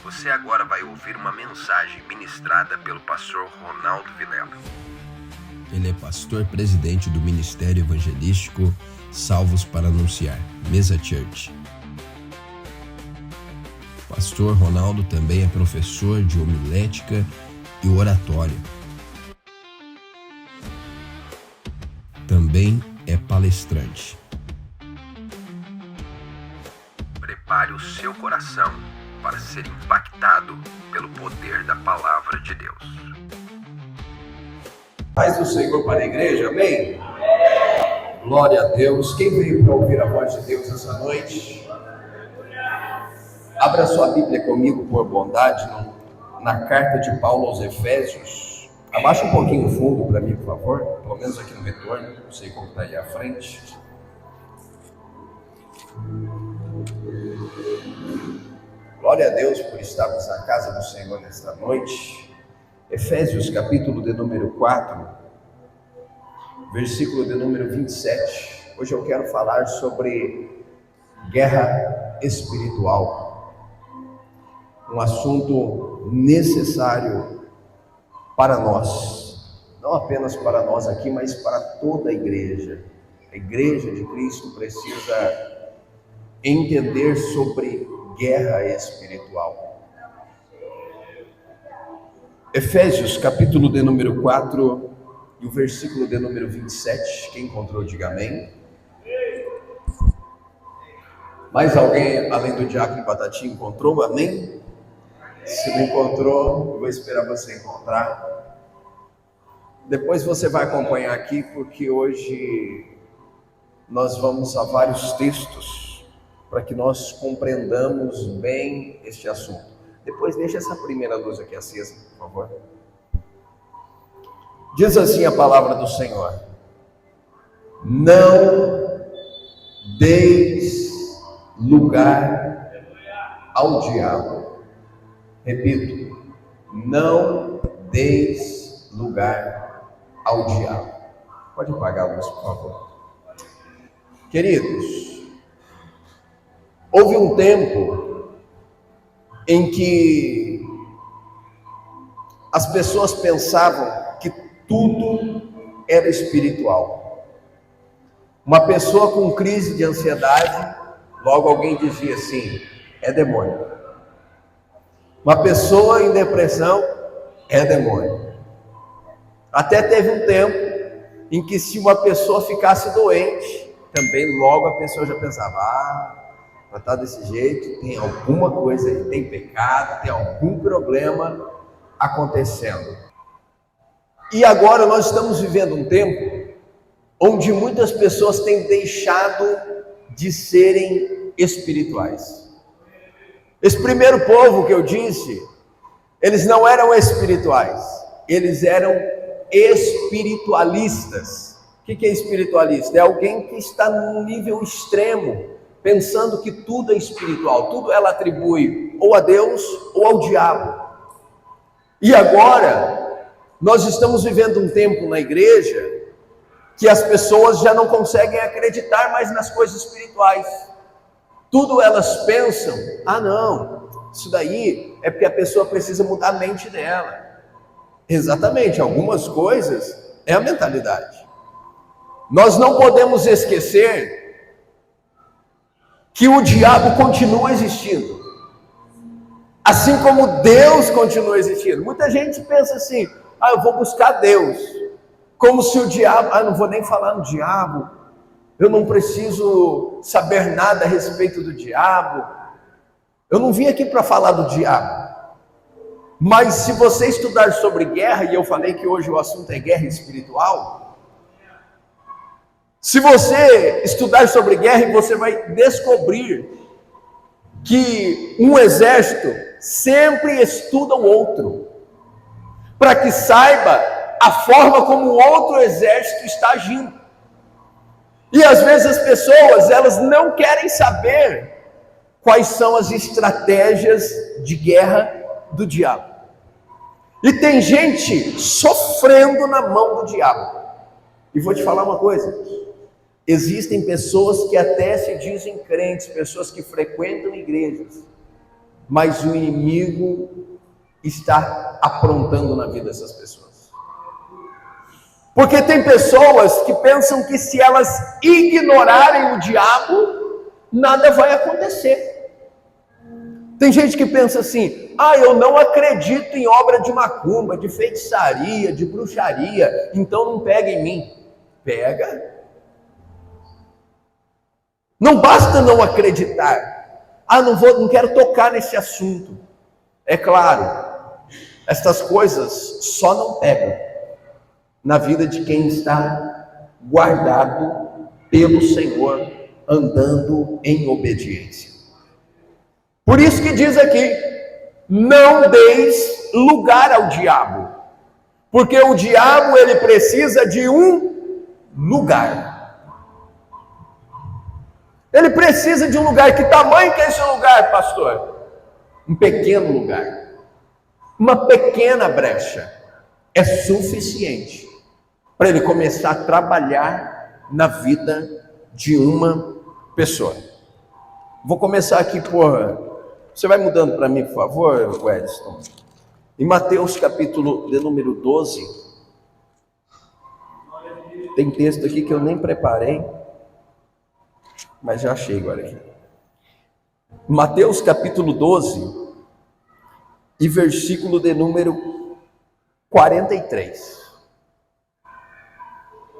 Você agora vai ouvir uma mensagem ministrada pelo pastor Ronaldo Vilela. Ele é pastor presidente do Ministério Evangelístico Salvos para Anunciar, Mesa Church. Pastor Ronaldo também é professor de homilética e oratória. Também é palestrante. Prepare o seu coração para ser impactado pelo poder da palavra de Deus. Paz do Senhor para a igreja, amém? Glória a Deus. Quem veio para ouvir a voz de Deus essa noite? Abra sua Bíblia comigo, por bondade, na carta de Paulo aos Efésios. Abaixa um pouquinho o fundo para mim, por favor, pelo menos aqui no retorno, não sei como está aí à frente. Glória a Deus por estarmos na casa do Senhor nesta noite. Efésios capítulo de número 4, versículo de número 27. Hoje eu quero falar sobre guerra espiritual. Um assunto necessário para nós. Não apenas para nós aqui, mas para toda a igreja. A igreja de Cristo precisa entender sobre guerra espiritual. Efésios, capítulo de número 4, e o versículo de número 27, quem encontrou, diga amém. Mais alguém, além do Diácono Batatinha, encontrou, amém? Se não encontrou, eu vou esperar você encontrar. Depois você vai acompanhar aqui, porque hoje nós vamos a vários textos, para que nós compreendamos bem este assunto. Depois deixa essa primeira luz aqui acesa, por favor. Diz assim a palavra do Senhor: não deis lugar ao diabo. Repito, não deis lugar ao diabo. Pode apagar a luz, por favor. Queridos, houve um tempo em que as pessoas pensavam que tudo era espiritual. Uma pessoa com crise de ansiedade, logo alguém dizia assim, é demônio. Uma pessoa em depressão, é demônio. Até teve um tempo em que se uma pessoa ficasse doente, também logo a pessoa já pensava, para estar desse jeito, tem alguma coisa aí, tem pecado, tem algum problema acontecendo. E agora nós estamos vivendo um tempo onde muitas pessoas têm deixado de serem espirituais. Esse primeiro povo que eu disse, eles não eram espirituais, eles eram espiritualistas. O que é espiritualista? É alguém que está num nível extremo, pensando que tudo é espiritual, tudo ela atribui ou a Deus ou ao diabo. E agora, nós estamos vivendo um tempo na igreja que as pessoas já não conseguem acreditar mais nas coisas espirituais. Tudo elas pensam, não, isso daí é porque a pessoa precisa mudar a mente dela. Exatamente, algumas coisas é a mentalidade. Nós não podemos esquecer que o diabo continua existindo, assim como Deus continua existindo. Muita gente pensa assim, eu vou buscar Deus, como se o diabo, não vou nem falar no diabo, eu não preciso saber nada a respeito do diabo, eu não vim aqui para falar do diabo. Mas se você estudar sobre guerra, e eu falei que hoje o assunto é guerra espiritual, se você estudar sobre guerra, você vai descobrir que um exército sempre estuda o outro, para que saiba a forma como o outro exército está agindo. E às vezes as pessoas, elas não querem saber quais são as estratégias de guerra do diabo. E tem gente sofrendo na mão do diabo. E vou te falar uma coisa, existem pessoas que até se dizem crentes, pessoas que frequentam igrejas, mas o inimigo está aprontando na vida dessas pessoas. Porque tem pessoas que pensam que se elas ignorarem o diabo, nada vai acontecer. Tem gente que pensa assim: eu não acredito em obra de macumba, de feitiçaria, de bruxaria, então não pega em mim. Pega. Não basta não acreditar. Não quero tocar nesse assunto. É claro, estas coisas só não pegam na vida de quem está guardado pelo Senhor, andando em obediência. Por isso que diz aqui: não deis lugar ao diabo, porque o diabo ele precisa de um lugar. Ele precisa de um lugar. Que tamanho que é esse lugar, pastor? Um pequeno lugar, uma pequena brecha é suficiente para ele começar a trabalhar na vida de uma pessoa. Vou começar aqui por... Você vai mudando para mim, por favor, Wedson? Em Mateus capítulo de número 12, tem texto aqui que eu nem preparei, mas já achei agora aqui. Mateus capítulo 12 e versículo de número 43.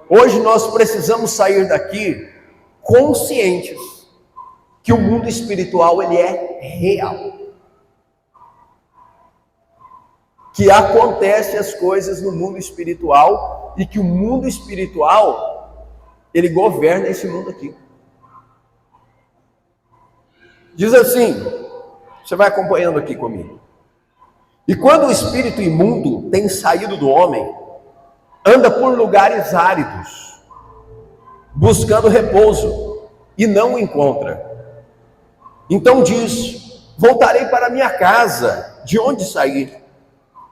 Hoje nós precisamos sair daqui conscientes que o mundo espiritual ele é real. Que acontecem as coisas no mundo espiritual e que o mundo espiritual ele governa esse mundo aqui. Diz assim, você vai acompanhando aqui comigo. E quando o espírito imundo tem saído do homem, anda por lugares áridos, buscando repouso, e não o encontra. Então diz: voltarei para minha casa, de onde saí.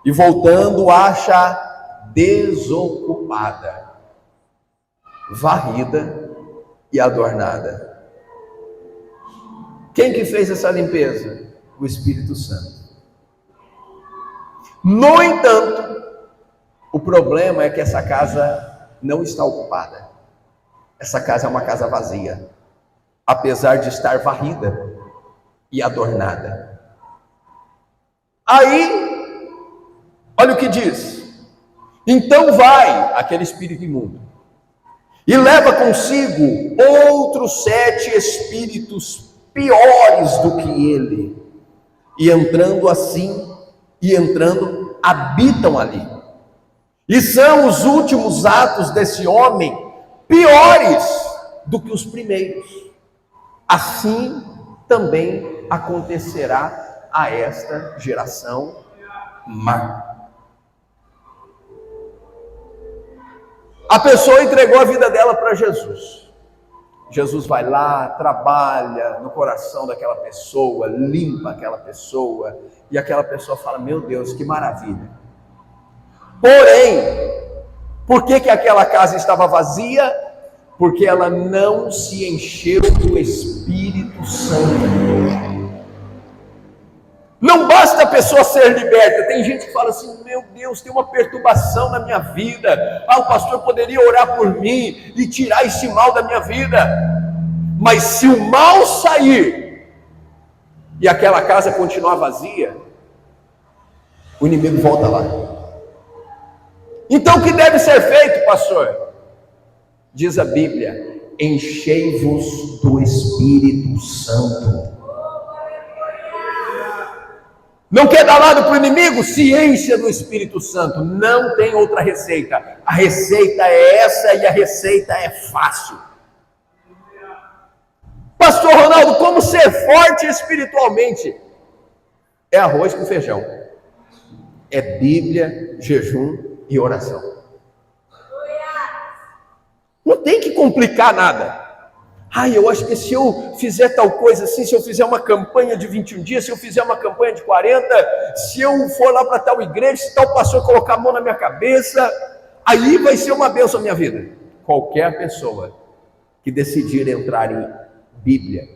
E voltando, acha desocupada, varrida e adornada. Quem que fez essa limpeza? O Espírito Santo. No entanto, o problema é que essa casa não está ocupada. Essa casa é uma casa vazia, apesar de estar varrida e adornada. Aí, olha o que diz: então vai aquele espírito imundo e leva consigo outros 7 espíritos piores do que ele, e entrando, habitam ali. E são os últimos atos desse homem piores do que os primeiros. Assim também acontecerá a esta geração má. A pessoa entregou a vida dela para Jesus. Jesus vai lá, trabalha no coração daquela pessoa, limpa aquela pessoa, e aquela pessoa fala: meu Deus, que maravilha. Porém, por que aquela casa estava vazia? Porque ela não se encheu do Espírito Santo. Não basta a pessoa ser liberta. Tem gente que fala assim: meu Deus, tem uma perturbação na minha vida. O pastor poderia orar por mim e tirar esse mal da minha vida. Mas se o mal sair e aquela casa continuar vazia, o inimigo volta lá. Então o que deve ser feito, pastor? Diz a Bíblia: enchei-vos do Espírito Santo. Não quer dar lado para o inimigo? Se encha do Espírito Santo. Não tem outra receita. A receita é essa, e a receita é fácil. Pastor Ronaldo, como ser forte espiritualmente? É arroz com feijão. É Bíblia, jejum e oração. Não tem que complicar nada. Eu acho que se eu fizer tal coisa assim, se eu fizer uma campanha de 21 dias, se eu fizer uma campanha de 40, se eu for lá para tal igreja, se tal pastor colocar a mão na minha cabeça, aí vai ser uma bênção na minha vida. Qualquer pessoa que decidir entrar em Bíblia,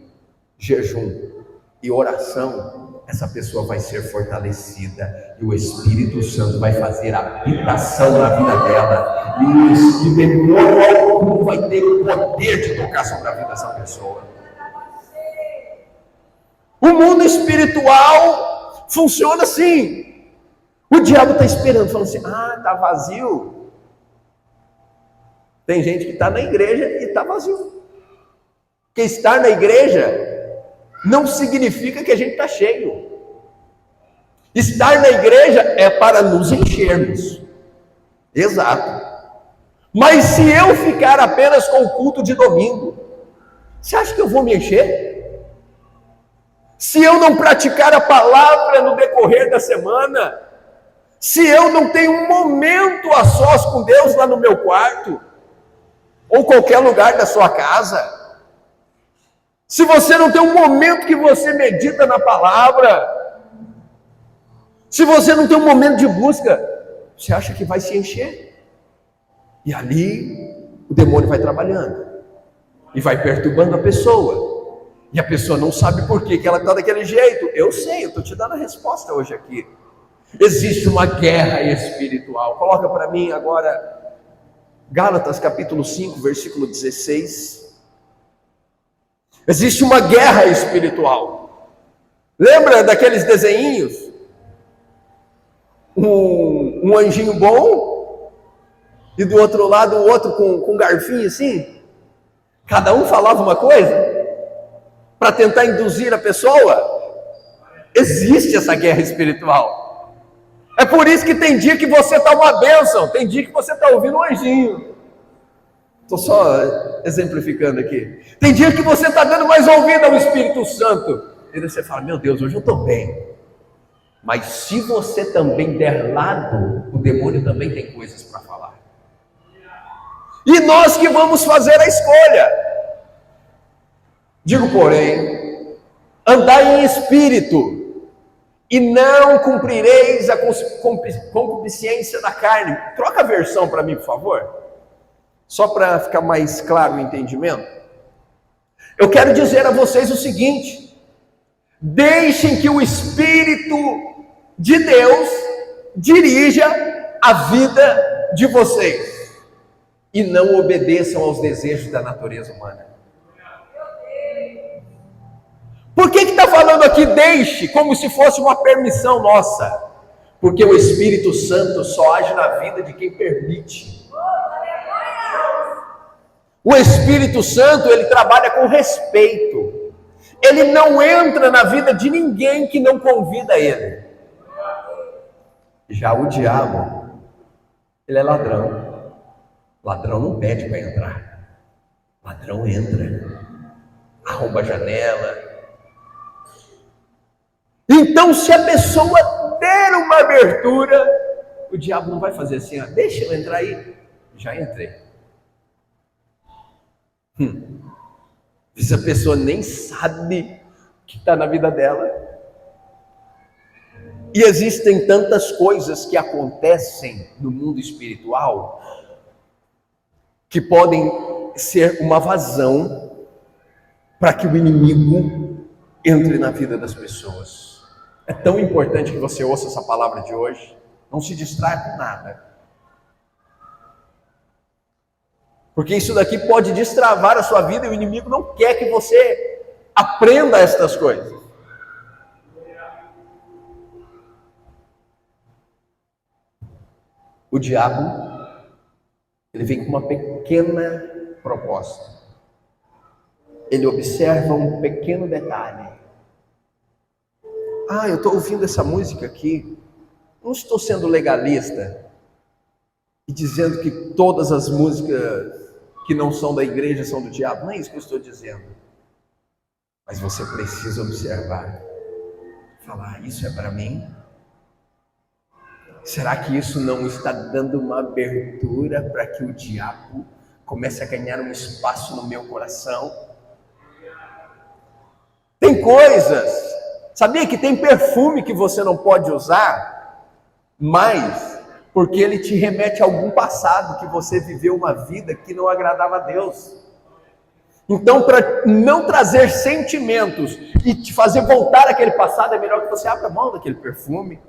jejum e oração, essa pessoa vai ser fortalecida e o Espírito Santo vai fazer habitação na vida dela e o demônio algum vai ter o poder de tocar sobre a vida dessa pessoa. O mundo espiritual funciona assim. O diabo está esperando, falando assim: está vazio. Tem gente que está na igreja e está vazio. Porque estar na igreja não significa que a gente está cheio. Estar na igreja é para nos enchermos. Exato. Mas se eu ficar apenas com o culto de domingo, você acha que eu vou me encher? Se eu não praticar a palavra no decorrer da semana, se eu não tenho um momento a sós com Deus lá no meu quarto, ou qualquer lugar da sua casa, se você não tem um momento que você medita na palavra, se você não tem um momento de busca, você acha que vai se encher? E ali o demônio vai trabalhando e vai perturbando a pessoa. E a pessoa não sabe por que ela está daquele jeito. Eu sei, eu estou te dando a resposta hoje aqui. Existe uma guerra espiritual. Coloca para mim agora Gálatas capítulo 5, versículo 16. Existe uma guerra espiritual. Lembra daqueles desenhinhos? Um anjinho bom e do outro lado o outro com um garfinho assim. Cada um falava uma coisa para tentar induzir a pessoa. Existe essa guerra espiritual. É por isso que tem dia que você está uma bênção, tem dia que você está ouvindo um anjinho. Estou só exemplificando aqui. Tem dia que você está dando mais ouvido ao Espírito Santo. E daí você fala: meu Deus, hoje eu estou bem. Mas se você também der lado, o demônio também tem coisas para falar. E nós que vamos fazer a escolha. Digo, porém, andai em espírito, e não cumprireis a concupiscência da carne. Troca a versão para mim, por favor. Só para ficar mais claro o entendimento. Eu quero dizer a vocês o seguinte: deixem que o Espírito de Deus dirija a vida de vocês e não obedeçam aos desejos da natureza humana. Por que está falando aqui deixe, como se fosse uma permissão nossa? Porque o Espírito Santo só age na vida de quem permite. O Espírito Santo, ele trabalha com respeito. Ele não entra na vida de ninguém que não convida ele. Já o diabo, ele é ladrão. Ladrão não pede para entrar. Ladrão entra. Arromba a janela. Então, se a pessoa der uma abertura, o diabo não vai fazer assim: deixa eu entrar aí. Já entrei. Se a pessoa nem sabe o que está na vida dela. E existem tantas coisas que acontecem no mundo espiritual que podem ser uma vazão para que o inimigo entre na vida das pessoas. É tão importante que você ouça essa palavra de hoje. Não se distraia com nada. Porque isso daqui pode destravar a sua vida e o inimigo não quer que você aprenda estas coisas. O diabo, ele vem com uma pequena proposta. Ele observa um pequeno detalhe. Eu estou ouvindo essa música aqui. Não estou sendo legalista e dizendo que todas as músicas que não são da igreja são do diabo. Não é isso que eu estou dizendo. Mas você precisa observar. Falar: isso é para mim? Será que isso não está dando uma abertura para que o diabo comece a ganhar um espaço no meu coração? Tem coisas. Sabia que tem perfume que você não pode usar? Mas porque ele te remete a algum passado que você viveu uma vida que não agradava a Deus. Então, para não trazer sentimentos e te fazer voltar àquele passado, é melhor que você abra mão daquele perfume.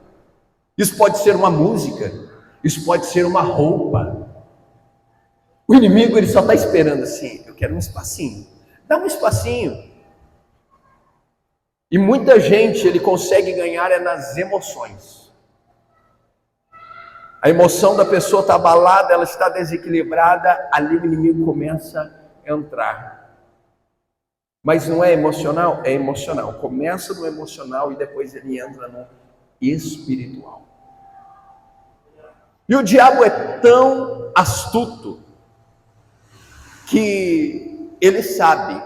Isso pode ser uma música, isso pode ser uma roupa. O inimigo, ele só está esperando assim: eu quero um espacinho, dá um espacinho. E muita gente, ele consegue ganhar nas emoções. A emoção da pessoa está abalada, ela está desequilibrada, ali o inimigo começa a entrar. Mas não é emocional? É emocional. Começa no emocional e depois ele entra no espiritual. E o diabo é tão astuto que ele sabe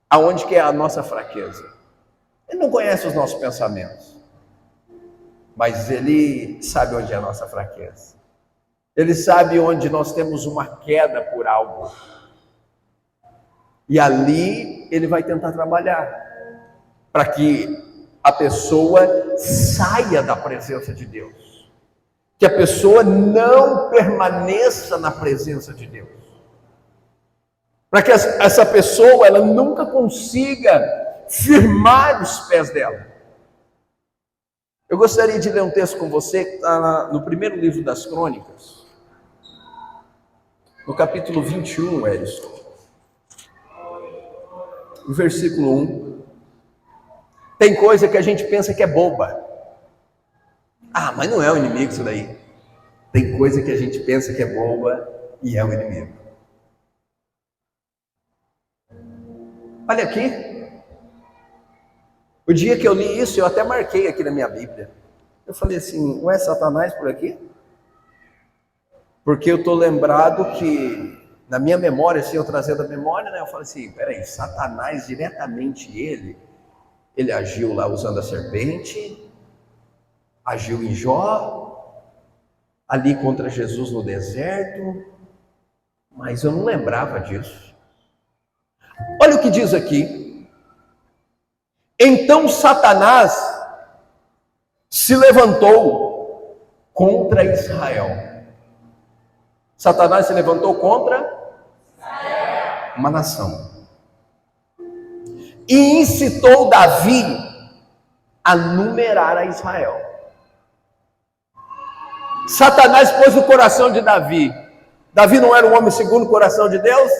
aonde que é a nossa fraqueza. Ele não conhece os nossos pensamentos, mas ele sabe onde é a nossa fraqueza. Ele sabe onde nós temos uma queda por algo. E ali ele vai tentar trabalhar para que a pessoa saia da presença de Deus, que a pessoa não permaneça na presença de Deus, para que essa pessoa ela nunca consiga firmar os pés dela. Eu gostaria de ler um texto com você que está no primeiro livro das Crônicas, no capítulo 21, Edson. No versículo 1, tem coisa que a gente pensa que é boba. Ah, mas não é o inimigo isso daí. Tem coisa que a gente pensa que é boba e é o inimigo. Olha aqui. O dia que eu li isso, eu até marquei aqui na minha Bíblia. Eu falei assim, não é Satanás por aqui? Porque eu estou lembrado que na minha memória, assim, eu trazendo a memória, né? Eu falei assim, peraí, Satanás, diretamente ele agiu lá usando a serpente, agiu em Jó, ali contra Jesus no deserto, mas eu não lembrava disso. Olha o que diz aqui. Então Satanás se levantou contra Israel. Satanás se levantou contra uma nação e incitou Davi a numerar a Israel. Satanás pôs no coração de Davi. Davi não era um homem segundo o coração de Deus?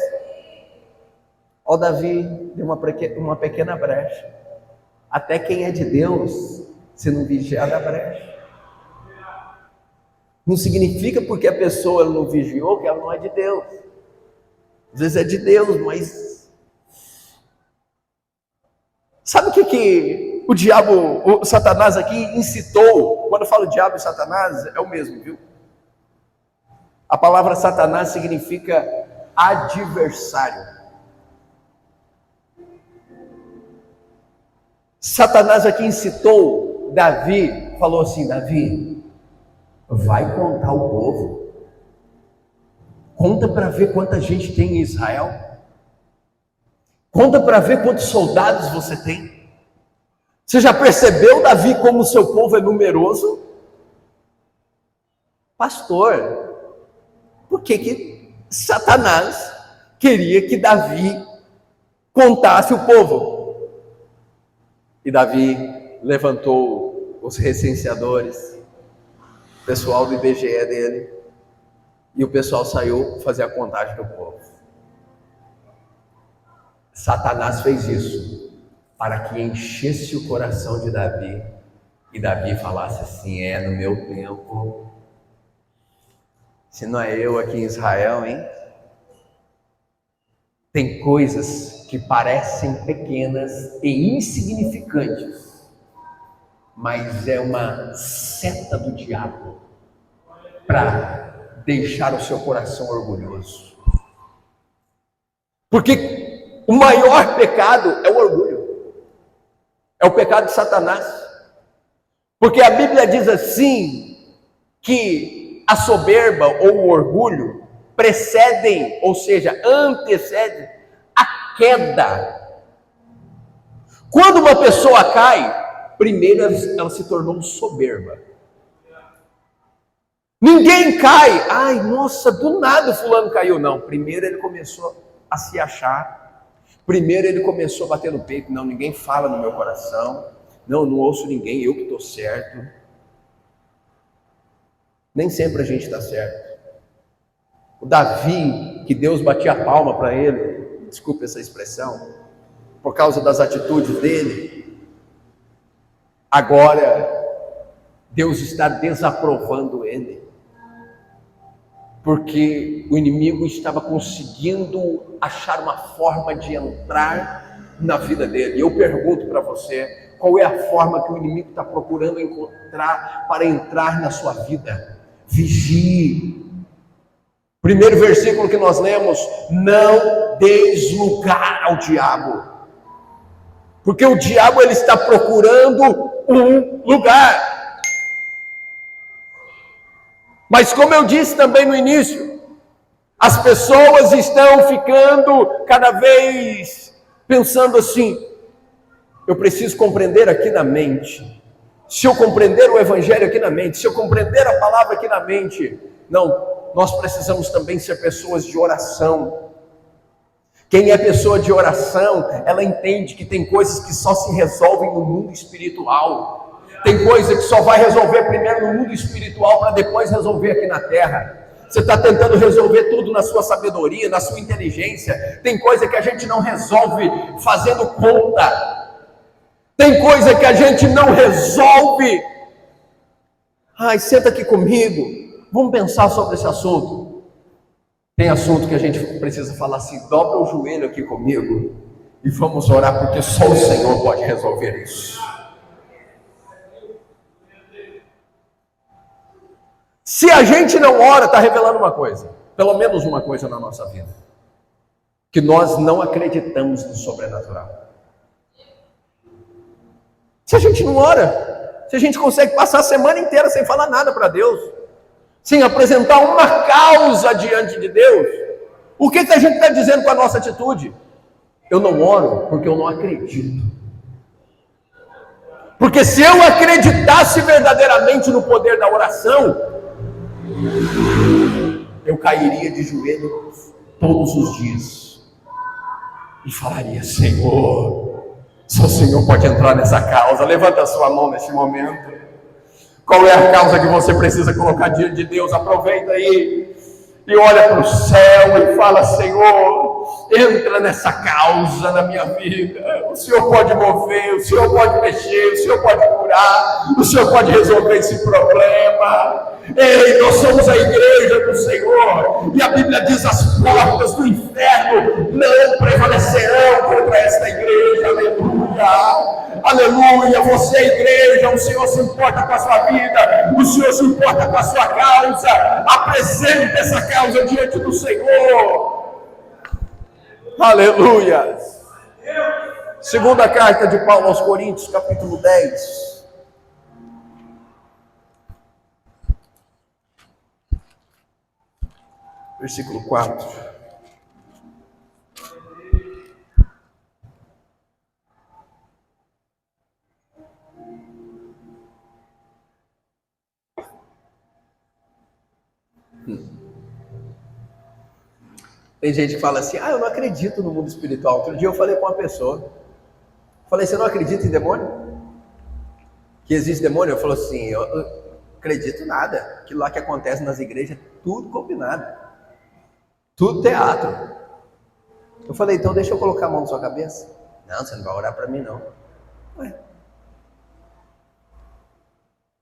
Ó, Davi deu uma pequena brecha. Até quem é de Deus, se não vigiar, dá brecha. Não significa porque a pessoa não vigiou que ela não é de Deus. Às vezes é de Deus, mas sabe o que o diabo, o Satanás aqui incitou? Quando eu falo diabo e Satanás, é o mesmo, viu? A palavra Satanás significa adversário. Satanás aqui incitou Davi, falou assim: Davi, vai contar o povo. Conta para ver quanta gente tem em Israel. Conta para ver quantos soldados você tem. Você já percebeu, Davi, como o seu povo é numeroso? Pastor, por que Satanás queria que Davi contasse o povo? E Davi levantou os recenseadores, o pessoal do IBGE dele, e o pessoal saiu fazer a contagem do povo. Satanás fez isso para que enchesse o coração de Davi, e Davi falasse assim: no meu tempo, se não é eu aqui em Israel, hein? Tem coisas que parecem pequenas e insignificantes, mas é uma seta do diabo para deixar o seu coração orgulhoso. Porque o maior pecado é o orgulho. É o pecado de Satanás. Porque a Bíblia diz assim, que a soberba ou o orgulho precedem, ou seja, antecedem a queda. Quando uma pessoa cai, primeiro ela se tornou soberba. Ninguém cai. Ai, nossa, do nada o fulano caiu. Não, primeiro ele começou a se achar. Primeiro ele começou a bater no peito. Não, ninguém fala no meu coração. Não ouço ninguém, eu que estou certo. Nem sempre a gente está certo. O Davi, que Deus batia a palma para ele, desculpe essa expressão, por causa das atitudes dele, agora Deus está desaprovando ele, porque o inimigo estava conseguindo achar uma forma de entrar na vida dele. E eu pergunto para você, qual é a forma que o inimigo está procurando encontrar para entrar na sua vida? Vigie. Primeiro versículo que nós lemos: não deis lugar ao diabo, porque o diabo ele está procurando um lugar. Mas como eu disse também no início, as pessoas estão ficando cada vez pensando assim: eu preciso compreender aqui na mente. Se eu compreender o evangelho aqui na mente, se eu compreender a palavra aqui na mente, não, nós precisamos também ser pessoas de oração. Quem é pessoa de oração, ela entende que tem coisas que só se resolvem no mundo espiritual. Tem coisa que só vai resolver primeiro no mundo espiritual para depois resolver aqui na terra. Você está tentando resolver tudo na sua sabedoria, na sua inteligência. Tem coisa que a gente não resolve fazendo conta. Tem coisa que a gente não resolve. Ai, senta aqui comigo. Vamos pensar sobre esse assunto. Tem assunto que a gente precisa falar assim: dobra o joelho aqui comigo e vamos orar, porque só o Senhor pode resolver isso. Se a gente não ora, está revelando uma coisa, pelo menos uma coisa na nossa vida: que nós não acreditamos no sobrenatural. Se a gente não ora, se a gente consegue passar a semana inteira sem falar nada para Deus, sem apresentar uma causa diante de Deus, o que a gente está dizendo com a nossa atitude? Eu não oro porque eu não acredito. Porque se eu acreditasse verdadeiramente no poder da oração, eu cairia de joelhos todos os dias e falaria: Senhor, só o Senhor pode entrar nessa causa. Levanta a sua mão neste momento. Qual é a causa que você precisa colocar diante de Deus? Aproveita aí e olha para o céu e fala: Senhor, entra nessa causa na minha vida. O Senhor pode mover, o Senhor pode mexer, o Senhor pode curar, o Senhor pode resolver esse problema. Ei, nós somos a igreja do Senhor, e a Bíblia diz: as portas do inferno não prevalecerão contra esta igreja. Aleluia, aleluia. Você é igreja, o Senhor se importa com a sua vida, o Senhor se importa com a sua causa. Apresente essa causa diante do Senhor. Aleluia. Segunda carta de Paulo aos Coríntios, capítulo 10. Versículo 4. Tem gente que fala assim: eu não acredito no mundo espiritual. Outro dia eu falei com uma pessoa, falei: você não acredita em demônio? Que existe demônio? Eu falei assim: eu acredito em nada. Aquilo lá que acontece nas igrejas, tudo combinado. Tudo teatro. Eu falei: então deixa eu colocar a mão na sua cabeça. Não, você não vai orar para mim não. Ué,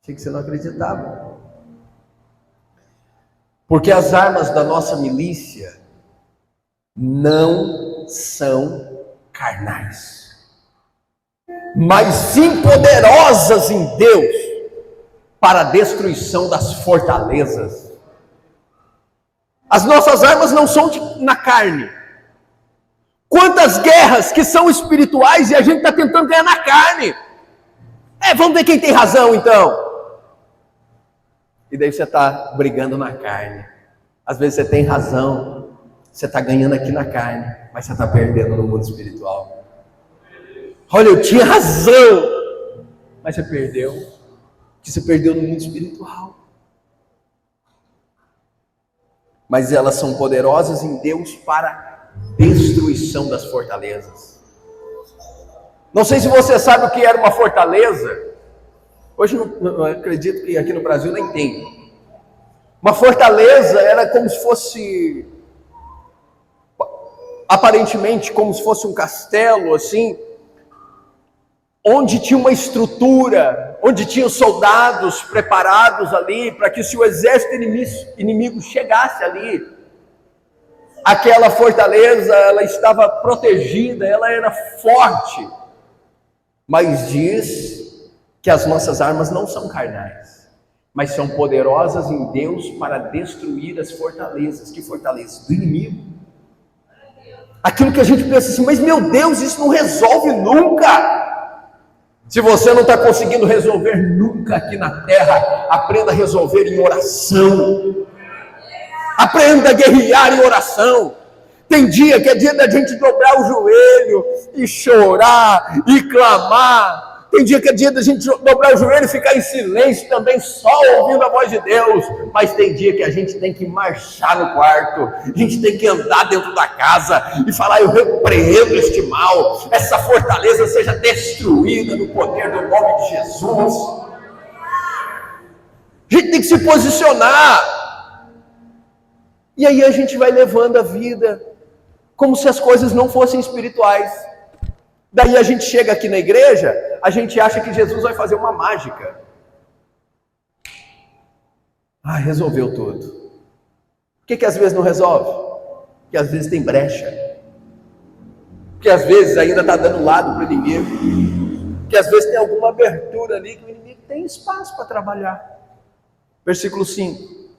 achei que você não acreditava. Porque as armas da nossa milícia não são carnais, mas sim poderosas em Deus para a destruição das fortalezas. As nossas armas não são na carne. Quantas guerras que são espirituais e a gente está tentando ganhar na carne. Vamos ver quem tem razão então. E daí você está brigando na carne. Às vezes você tem razão, você está ganhando aqui na carne, mas você está perdendo no mundo espiritual. Olha, eu tinha razão, mas você perdeu. Que você perdeu no mundo espiritual. mas elas são poderosas em Deus para destruição das fortalezas. Não sei se você sabe o que era uma fortaleza. Hoje não acredito que aqui no Brasil nem tem. Uma fortaleza era como se fosse, aparentemente como se fosse um castelo assim, onde tinha uma estrutura, onde tinham soldados preparados ali para que se o exército inimigo chegasse ali, aquela fortaleza ela estava protegida, ela era forte. Mas diz que as nossas armas não são carnais, mas são poderosas em Deus para destruir as fortalezas. Que fortalezas? Do inimigo. Aquilo que a gente pensa assim, mas meu Deus, isso não resolve nunca. Se você não está conseguindo resolver nunca aqui na terra, aprenda a resolver em oração. Aprenda a guerrear em oração. Tem dia que é dia da gente dobrar o joelho e chorar e clamar. Tem dia que é dia da gente dobrar o joelho e ficar em silêncio também, só ouvindo a voz de Deus. Mas tem dia que a gente tem que marchar no quarto, a gente tem que andar dentro da casa e falar: eu repreendo este mal, essa fortaleza seja destruída no poder do nome de Jesus. A gente tem que se posicionar. E aí a gente vai levando a vida como se as coisas não fossem espirituais. Daí a gente chega aqui na igreja, a gente acha que Jesus vai fazer uma mágica. Resolveu tudo. Por que às vezes não resolve? Porque às vezes tem brecha. Porque às vezes ainda está dando lado para o inimigo. Porque às vezes tem alguma abertura ali que o inimigo tem espaço para trabalhar. Versículo 5.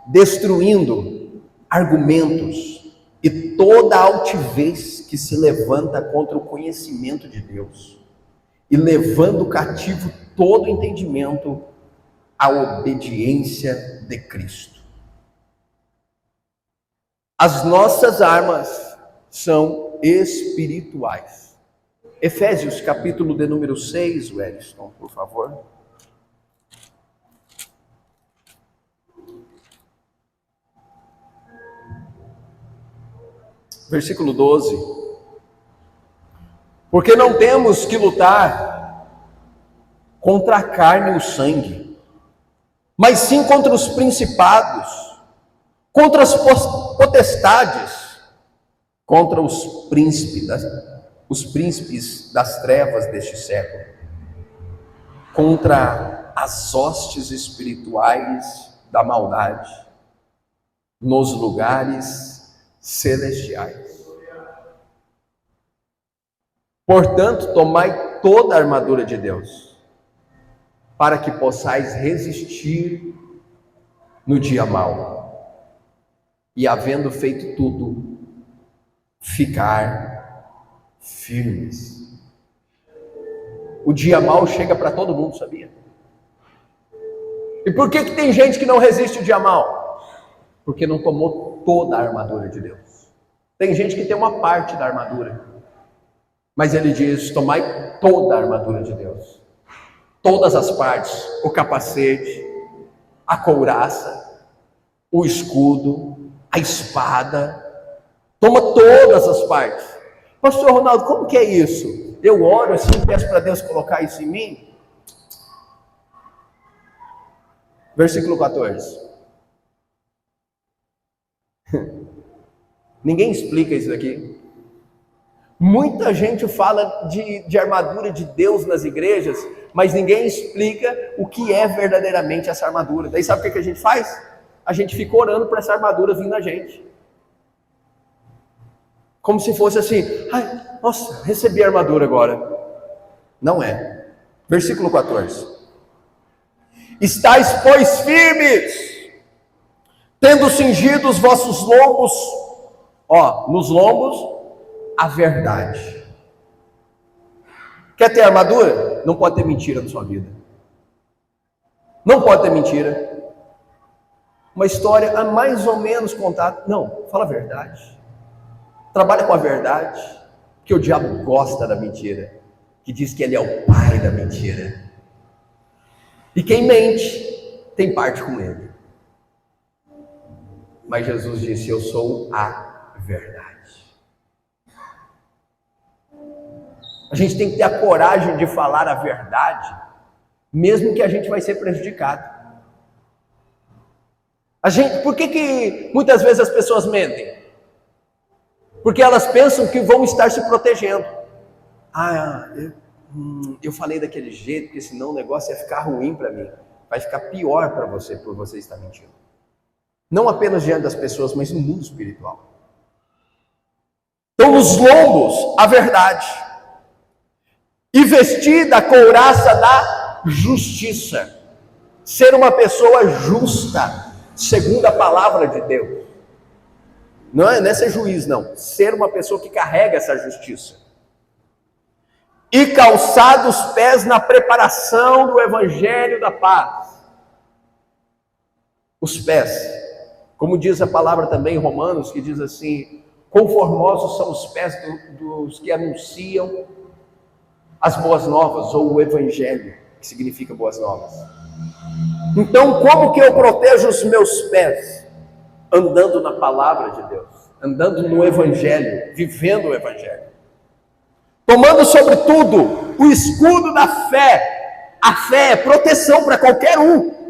Destruindo argumentos e toda altivez que se levanta contra o conhecimento de Deus, e levando cativo todo entendimento à obediência de Cristo. As nossas armas são espirituais. Efésios capítulo de número 6, Wellington, por favor. Versículo 12. Porque não temos que lutar contra a carne e o sangue, mas sim contra os principados, contra as potestades, contra os príncipes das trevas deste século, contra as hostes espirituais da maldade nos lugares celestiais. Portanto, tomai toda a armadura de Deus, para que possais resistir no dia mau, e havendo feito tudo, ficar firmes. O dia mau chega para todo mundo, sabia? E por que tem gente que não resiste o dia mau? Porque não tomou toda a armadura de Deus. Tem gente que tem uma parte da armadura, mas ele diz: tomai toda a armadura de Deus, todas as partes, o capacete, a couraça, o escudo, a espada, toma todas as partes. Pastor Ronaldo, como que é isso? Eu oro assim, peço para Deus colocar isso em mim? Versículo 14. Ninguém explica isso aqui. Muita gente fala de armadura de Deus nas igrejas, mas ninguém explica o que é verdadeiramente essa armadura. Daí sabe o que a gente faz? A gente fica orando para essa armadura vir na gente, como se fosse assim: nossa, recebi a armadura agora. Não é. Versículo 14. Estais, pois, firmes, tendo cingido os vossos lombos, nos lombos, a verdade. Quer ter armadura? Não pode ter mentira na sua vida. Não pode ter mentira. Uma história mais ou menos contada. Não, fala a verdade. Trabalha com a verdade, que o diabo gosta da mentira, que diz que ele é o pai da mentira. E quem mente tem parte com ele. Mas Jesus disse: eu sou a verdade. A gente tem que ter a coragem de falar a verdade, mesmo que a gente vai ser prejudicado. Por que muitas vezes as pessoas mentem? Porque elas pensam que vão estar se protegendo. Eu falei daquele jeito, porque senão o negócio ia ficar ruim para mim. Vai ficar pior para você, por você estar mentindo. Não apenas diante das pessoas, mas no mundo espiritual. Então, nos lombos, a verdade. E vestir da couraça da justiça. Ser uma pessoa justa, segundo a palavra de Deus. Não é ser juiz, não. Ser uma pessoa que carrega essa justiça. E calçar os pés na preparação do evangelho da paz. Os pés. Como diz a palavra também em Romanos, que diz assim: conformosos são os pés dos que anunciam as boas novas, ou o evangelho, que significa boas novas. Então, como que eu protejo os meus pés? Andando na palavra de Deus, andando no evangelho, vivendo o evangelho. Tomando sobretudo o escudo da fé. A fé é proteção para qualquer um.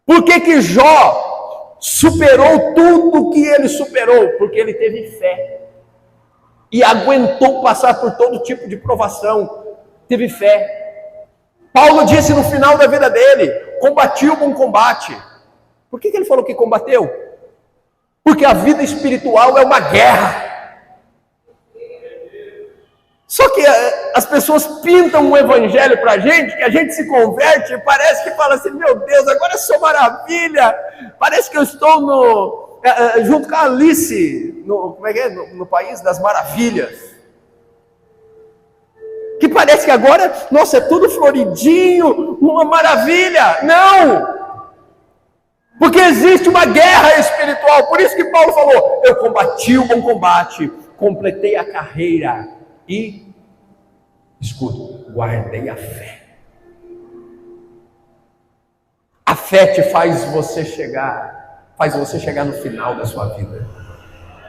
Por que Jó superou tudo que ele superou? Porque ele teve fé. E aguentou passar por todo tipo de provação. Teve fé. Paulo disse no final da vida dele: combati o bom combate. Por que ele falou que combateu? Porque a vida espiritual é uma guerra. Só que as pessoas pintam um evangelho pra gente, que a gente se converte e parece que fala assim: meu Deus, agora eu sou maravilha. Parece que eu estou junto com a Alice, no País das Maravilhas. Que parece que agora, nossa, é tudo floridinho, uma maravilha. Não! Porque existe uma guerra espiritual. Por isso que Paulo falou: eu combati o bom combate, completei a carreira e, guardei a fé. A fé te faz você chegar no final da sua vida,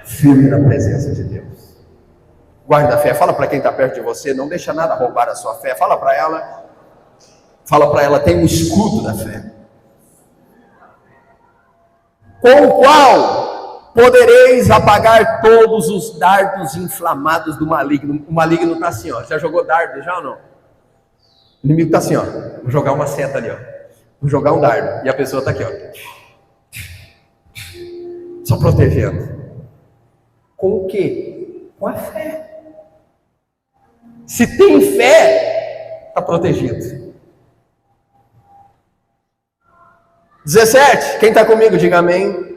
firme na presença de Deus. Guarda a fé. Fala para quem está perto de você: não deixa nada roubar a sua fé. Fala para ela, tem um escudo da fé, com o qual podereis apagar todos os dardos inflamados do maligno. O maligno está assim, ó. Já jogou dardo já ou não? O inimigo está assim, ó. Vou jogar uma seta ali, ó. Vou jogar um dardo. E a pessoa está aqui, ó. Só protegendo. Com o quê? Com a fé. Se tem fé, está protegido. 17. Quem está comigo, diga amém.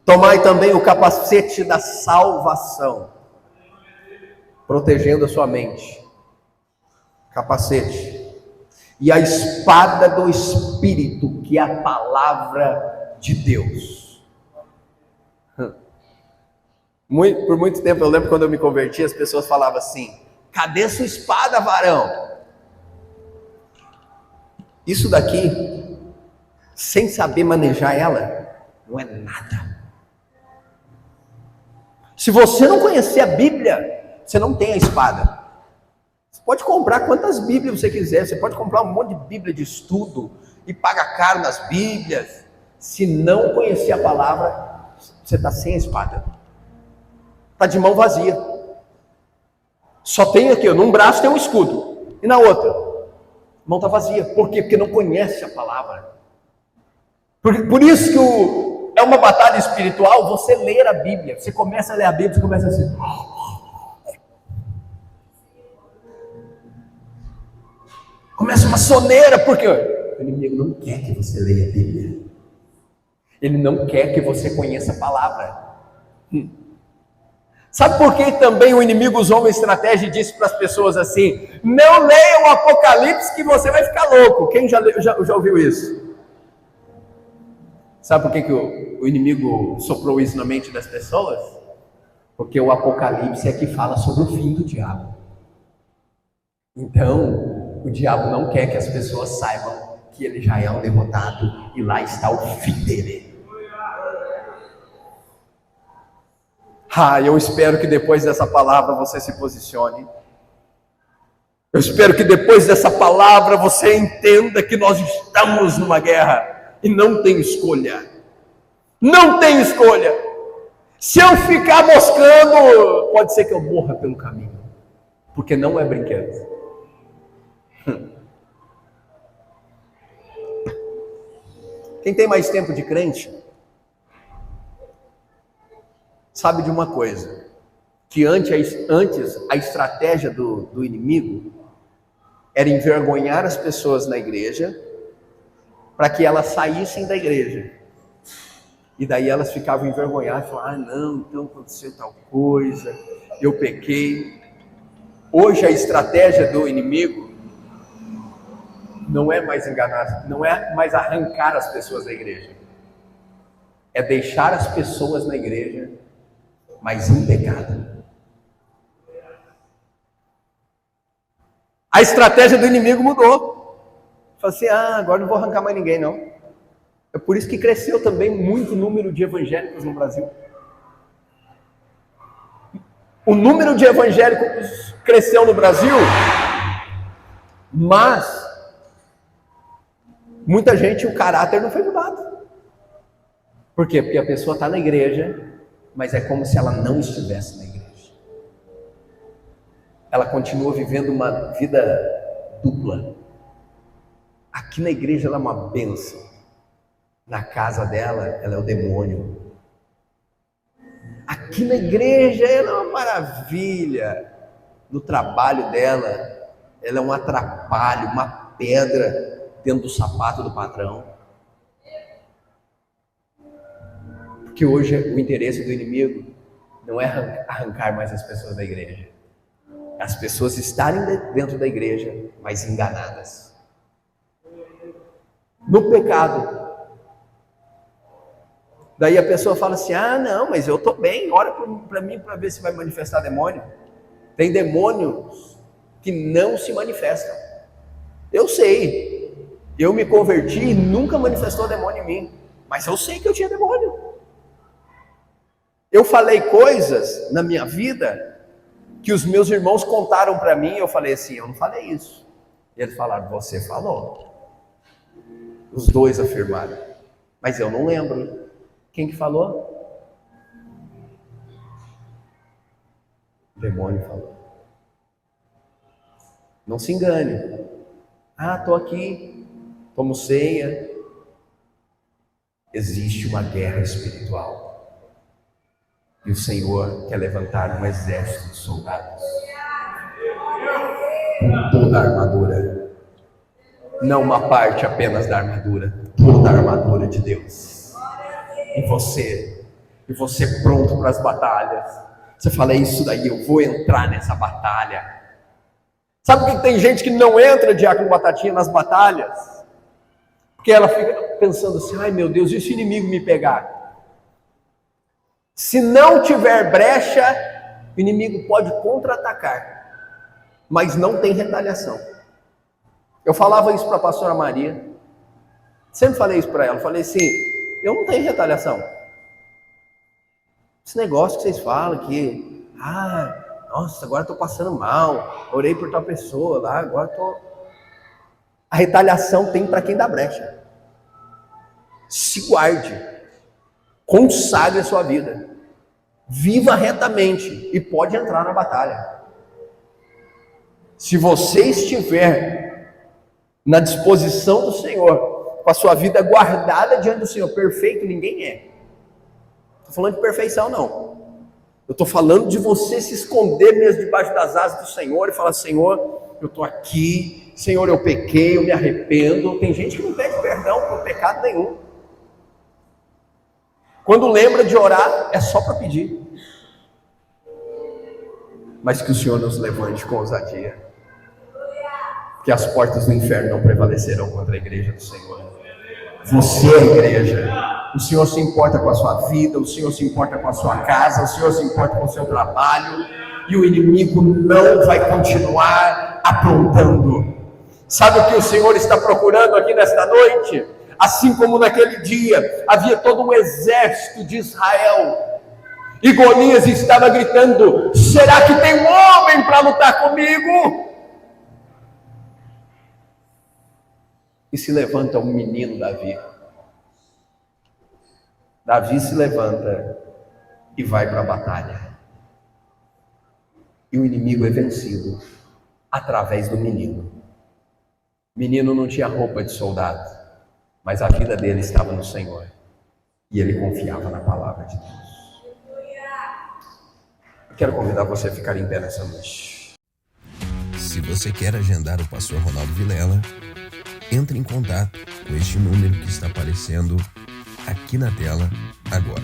Tomai também o capacete da salvação, protegendo a sua mente. Capacete. E a espada do Espírito, que é a palavra de Deus. Por muito tempo, eu lembro quando eu me converti, as pessoas falavam assim: cadê sua espada, varão? Isso daqui, sem saber manejar ela, não é nada. Se você não conhecer a Bíblia, você não tem a espada. Você pode comprar quantas Bíblias você quiser, você pode comprar um monte de Bíblia de estudo e paga caro nas Bíblias. Se não conhecer a palavra, você está sem a espada. Está de mão vazia. Só tem aqui, num braço tem um escudo, e na outra, a mão está vazia. Por quê? Porque não conhece a palavra. Por isso que é uma batalha espiritual, você ler a Bíblia. Você começa a ler a Bíblia, você começa assim. Começa uma soneira, porque o inimigo não quer que você leia a Bíblia. Ele não quer que você conheça a palavra. Sabe por que também o inimigo usou uma estratégia e disse para as pessoas assim: não leia o Apocalipse que você vai ficar louco? Quem já ouviu isso? Sabe por que o inimigo soprou isso na mente das pessoas? Porque o Apocalipse é que fala sobre o fim do diabo. Então, o diabo não quer que as pessoas saibam que ele já é um derrotado e lá está o fim dele. Eu espero que depois dessa palavra você se posicione. Eu espero que depois dessa palavra você entenda que nós estamos numa guerra e não tem escolha. Não tem escolha. Se eu ficar moscando, pode ser que eu morra pelo caminho, porque não é brinquedo. Quem tem mais tempo de crente sabe de uma coisa, que antes a estratégia do inimigo era envergonhar as pessoas na igreja, para que elas saíssem da igreja, e daí elas ficavam envergonhadas, falavam, não, então aconteceu tal coisa, eu pequei. Hoje a estratégia do inimigo não é mais enganar, não é mais arrancar as pessoas da igreja, é deixar as pessoas na igreja, mas em pecado. A estratégia do inimigo mudou. Falei assim, agora não vou arrancar mais ninguém não. É por isso que cresceu também muito o número de evangélicos no Brasil. O número de evangélicos cresceu no Brasil, mas muita gente, o caráter não foi mudado. Por quê? Porque a pessoa está na igreja, mas é como se ela não estivesse na igreja. Ela continua vivendo uma vida dupla. Aqui na igreja ela é uma bênção. Na casa dela, ela é o demônio. Aqui na igreja ela é uma maravilha. No trabalho dela, ela é um atrapalho, uma pedra dentro do sapato do patrão. Porque hoje o interesse do inimigo não é arrancar mais as pessoas da igreja. As pessoas estarem dentro da igreja, mas enganadas. No pecado. Daí a pessoa fala assim, não, mas eu estou bem, ora para mim para ver se vai manifestar demônio. Tem demônios que não se manifestam. Eu sei, eu me converti e nunca manifestou demônio em mim, mas eu sei que eu tinha demônio. Eu falei coisas na minha vida que os meus irmãos contaram para mim, eu falei assim, eu não falei isso. E eles falaram, você falou. Os dois afirmaram, mas eu não lembro. Quem que falou? O demônio falou. Não se engane. Estou aqui, tomo ceia. Existe uma guerra espiritual. E o Senhor quer levantar um exército de soldados com toda a armadura. Não uma parte apenas da armadura, toda a armadura de Deus. E você pronto para as batalhas. Você fala, isso daí, eu vou entrar nessa batalha. Sabe por que tem gente que não entra, Diácono Batatinha, nas batalhas? Porque ela fica pensando assim, ai meu Deus, e se o inimigo me pegar? Se não tiver brecha, o inimigo pode contra-atacar, mas não tem retaliação. Eu falava isso para a pastora Maria, sempre falei isso para ela, eu falei assim, eu não tenho retaliação. Esse negócio que vocês falam que, nossa, agora estou passando mal, orei por tal pessoa lá, agora estou... A retaliação tem para quem dá brecha. Se guarde, consagre a sua vida, viva retamente e pode entrar na batalha. Se você estiver na disposição do Senhor, com a sua vida guardada diante do Senhor, perfeito ninguém é. Estou falando de perfeição não. Eu estou falando de você se esconder mesmo debaixo das asas do Senhor e falar, Senhor, eu estou aqui, Senhor, eu pequei, eu me arrependo. Tem gente que não pede perdão por pecado nenhum. Quando lembra de orar, é só para pedir. Mas que o Senhor nos levante com ousadia, que as portas do inferno não prevalecerão contra a igreja do Senhor. Você é a igreja. O Senhor se importa com a sua vida, o Senhor se importa com a sua casa, o Senhor se importa com o seu trabalho, e o inimigo não vai continuar aprontando. Sabe o que o Senhor está procurando aqui nesta noite? Assim como naquele dia havia todo um exército de Israel, e Golias estava gritando: será que tem um homem para lutar comigo? E se levanta um menino Davi. Davi se levanta e vai para a batalha. E o inimigo é vencido através do menino. O menino não tinha roupa de soldado, mas a vida dele estava no Senhor. E ele confiava na palavra de Deus. Eu quero convidar você a ficar em pé nessa noite. Se você quer agendar o pastor Ronaldo Vilela, entre em contato com este número que está aparecendo aqui na tela agora.